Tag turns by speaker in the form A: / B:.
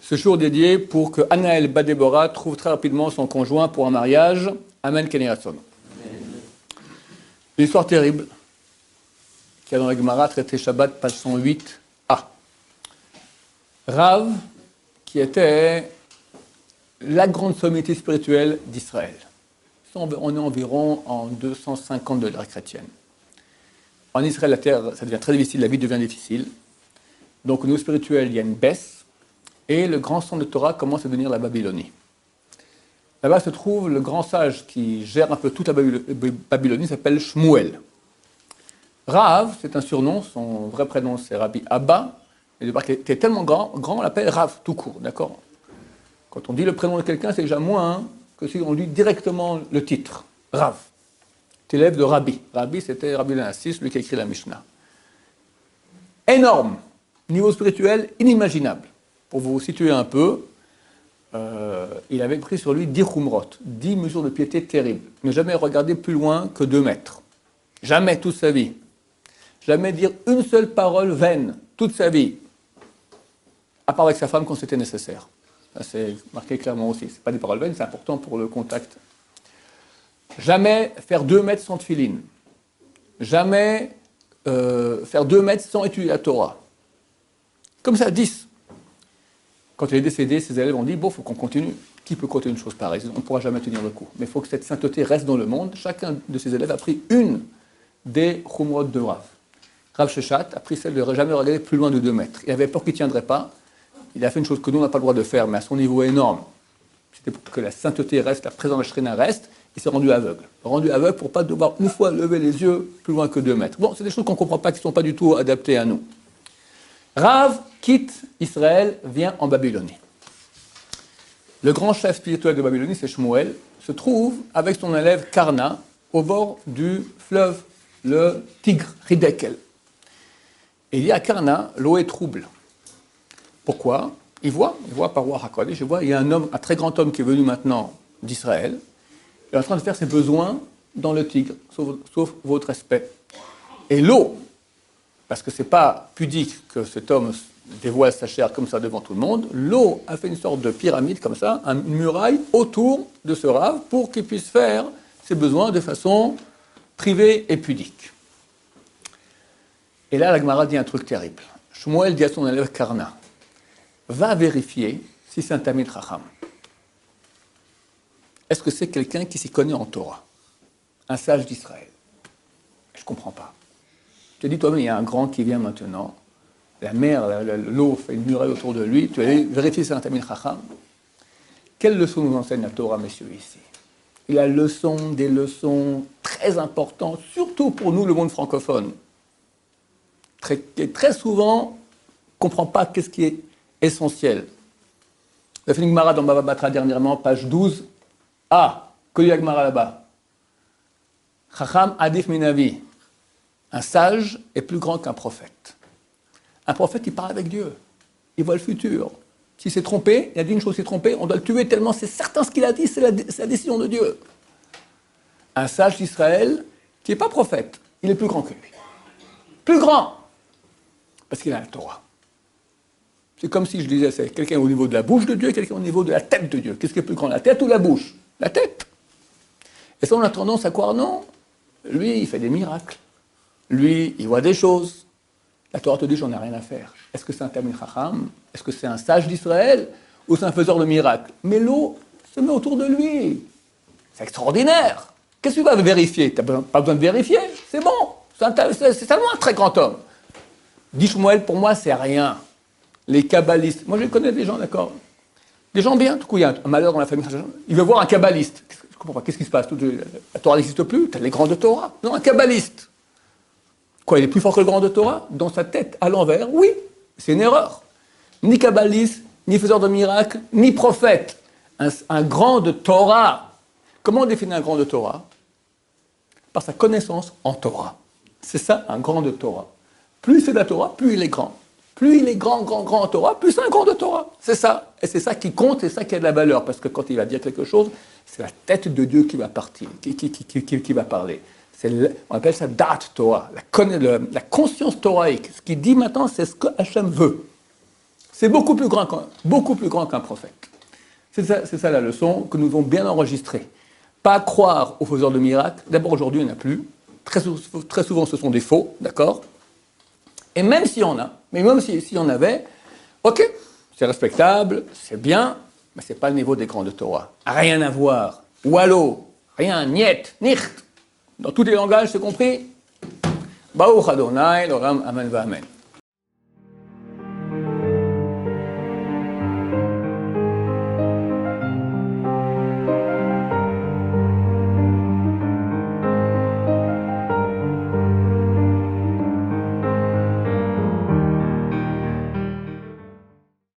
A: Ce jour dédié pour que Anaël Badébora trouve très rapidement son conjoint pour un mariage. Amen Ken Yehei Ratzon. Une histoire terrible qui a dans la Gemara traité Shabbat, page 108a. Rav, qui était la grande sommité spirituelle d'Israël. On est environ en 250 de l'ère chrétienne. En Israël, la terre, ça devient très difficile, la vie devient difficile. Donc au niveau spirituel, il y a une baisse. Et le grand centre de Torah commence à devenir la Babylonie. Là-bas se trouve le grand sage qui gère un peu toute la Babylonie, s'appelle Shmuel. Rav, c'est un surnom, son vrai prénom c'est Rabbi Abba. Et de part qu'il était tellement grand, on l'appelle Rav, tout court, d'accord? Quand on dit le prénom de quelqu'un, c'est déjà moins que si on dit directement le titre, Rav. C'est élève de Rabbi. Rabbi, c'était Rabbi Lanassi, celui qui a écrit la Mishnah. Énorme, niveau spirituel inimaginable. Pour vous situer un peu, il avait pris sur lui 10 khumrot, 10 mesures de piété terribles. Ne jamais regarder plus loin que 2 mètres. Jamais toute sa vie. Jamais dire une seule parole vaine toute sa vie. À part avec sa femme quand c'était nécessaire. Ça, c'est marqué clairement aussi. Ce n'est pas des paroles vaines, c'est important pour le contact. Jamais faire 2 mètres sans tefilin. Jamais faire 2 mètres sans étudier la Torah. Comme ça, 10. Quand il est décédé, ses élèves ont dit, bon, il faut qu'on continue. Qui peut compter une chose pareille? On ne pourra jamais tenir le coup. Mais il faut que cette sainteté reste dans le monde. Chacun de ses élèves a pris une des khumrot de Rav. Rav Sheshat a pris celle de ne jamais regarder plus loin de 2 mètres. Il avait peur qu'il ne tiendrait pas. Il a fait une chose que nous, on n'a pas le droit de faire, mais à son niveau énorme. C'était pour que la sainteté reste, la présence de la Shrina reste. Il s'est rendu aveugle. Rendu aveugle pour ne pas devoir une fois lever les yeux plus loin que 2 mètres. Bon, c'est des choses qu'on ne comprend pas, qui ne sont pas du tout adaptées à nous. Rav quitte Israël, vient en Babylonie. Le grand chef spirituel de Babylonie, c'est Shmuel, se trouve avec son élève Karna au bord du fleuve, le Tigre, Hidekel. Et il dit à Karna, l'eau est trouble. Pourquoi? Il voit par Ruach HaKodesh, il y a un homme, un très grand homme qui est venu maintenant d'Israël, il est en train de faire ses besoins dans le Tigre, sauf votre respect. Et l'eau, parce que ce n'est pas pudique que cet homme dévoile sa chair comme ça devant tout le monde, l'eau a fait une sorte de pyramide comme ça, une muraille autour de ce Rav pour qu'il puisse faire ses besoins de façon privée et pudique. Et là, la Gemara dit un truc terrible. Shmuel dit à son élève Karna, va vérifier si c'est un Talmid Chacham. Est-ce que c'est quelqu'un qui s'y connaît en Torah? Un sage d'Israël? Je ne comprends pas. Tu as dit toi-même, il y a un grand qui vient maintenant, la mer, l'eau fait une muraille autour de lui, tu vas aller vérifier si c'est un Talmid Chacham. Quelle leçon nous enseigne la Torah, messieurs, ici? Il y a des leçons très importantes, surtout pour nous, le monde francophone. Très souvent, on ne comprend pas qu'est-ce qui est essentiel. La fin de Gemara dans Baba Batra dernièrement, page 12. Que dit la Gemara là-bas? Chacham adif minavi. Un sage est plus grand qu'un prophète. Un prophète, il parle avec Dieu. Il voit le futur. S'il s'est trompé, il a dit une chose, s'est trompé, on doit le tuer tellement c'est certain ce qu'il a dit, c'est la décision de Dieu. Un sage d'Israël, qui n'est pas prophète, il est plus grand que lui. Plus grand! Parce qu'il a la Torah. C'est comme si je disais, c'est quelqu'un au niveau de la bouche de Dieu et quelqu'un au niveau de la tête de Dieu. Qu'est-ce qui est plus grand, la tête ou la bouche? La tête. Et ça, on a tendance à croire, non. Lui, il fait des miracles. Lui, il voit des choses. La Torah te dit, j'en ai rien à faire. Est-ce que c'est un Talmid Chacham? Est-ce que c'est un sage d'Israël? Ou c'est un faiseur de miracles? Mais l'eau se met autour de lui. C'est extraordinaire. Qu'est-ce que tu vas vérifier? Tu n'as pas besoin de vérifier. C'est bon. C'est tellement un très grand homme. Dit Shmuel, pour moi, c'est rien. Les kabbalistes. Moi, je connais des gens, d'accord? Des gens bien. Du coup, il y a un malheur dans la famille. Il veut voir un kabbaliste. Je ne comprends pas. Qu'est-ce qui se passe? La Torah n'existe plus. Tu as les grands de Torah. Non, un kabbaliste. Quoi, il est plus fort que le grand de Torah? Dans sa tête, à l'envers, oui. C'est une erreur. Ni kabbaliste, ni faiseur de miracles, ni prophète. Un grand de Torah. Comment on définit un grand de Torah? Par sa connaissance en Torah. C'est ça, un grand de Torah. Plus c'est de la Torah, plus il est grand. Plus il est grand en Torah, plus c'est un grand de Torah. C'est ça. Et c'est ça qui compte, c'est ça qui a de la valeur. Parce que quand il va dire quelque chose, c'est la tête de Dieu qui va partir, qui va parler. On appelle ça Dat Torah, la conscience toraïque. Ce qu'il dit maintenant, c'est ce que Hachem veut. C'est beaucoup plus grand qu'un prophète. C'est ça la leçon que nous devons bien enregistrer. Pas croire aux faiseurs de miracles. D'abord, aujourd'hui, il n'y en a plus. Très souvent, ce sont des faux, d'accord? Et même s'il y en a, mais même s'il y en avait, ok, c'est respectable, c'est bien, mais ce n'est pas le niveau des grands de Torah. Rien à voir. Wallo, rien, niet, nicht. Dans tous les langages, c'est compris? Baruch Adonai, l'oram, amen, va amen.